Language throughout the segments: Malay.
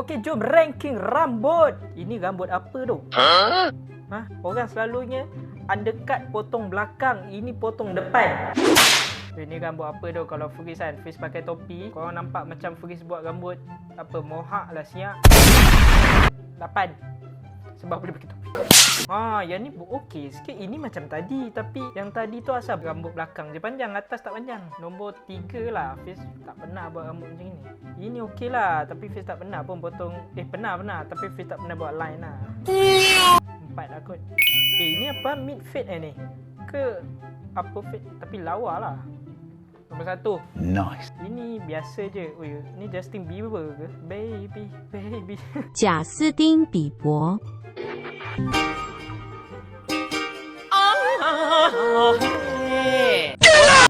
Okey, jom ranking rambut. Ini rambut apa tu? Orang selalunya undercut potong belakang, ini potong depan. Ini rambut apa tu? Kalau Fiz kan, Fiz pakai topi, korang nampak macam Fiz buat rambut apa, mohak lah siap. 8. Sebab boleh pakai topi. Yang ni okey sikit. Ini macam tadi, tapi yang tadi tu asal rambut belakang je panjang, atas tak panjang. Nombor 3 lah, Fiz tak pernah buat rambut macam ni. Ini okey lah, tapi Fiz tak pernah pun potong. Pernah, tapi Fiz tak pernah buat line lah. 4 lah kot. Ini apa, mid fade ni? Ke apa fade? Tapi lawa lah. Nombor 1. Nice. Ini biasa je. Ni Justin Bieber ke? Baby. 贾斯汀比伯。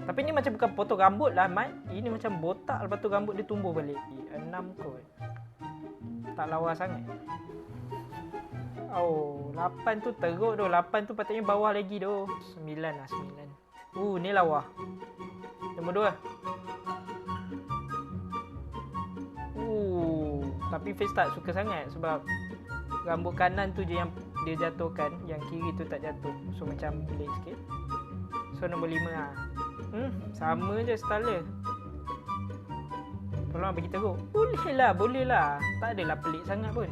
Tapi ni macam bukan potong rambut lah, Mat. Ini macam botak, lepas tu rambut dia tumbuh balik. 6 kot. Tak lawa sangat. 8 tu teruk tu. 8 tu patutnya bawah lagi tu. 9 lah, 9. Ni lawa. Nombor 2. Tapi Fiz tak suka sangat sebab rambut kanan tu je yang dia jatuhkan, yang kiri tu tak jatuh. So macam pelik sikit. So nombor 5 lah. Sama je style dia. Tolong bagi teruk. Boleh lah. Tak adalah pelik sangat pun.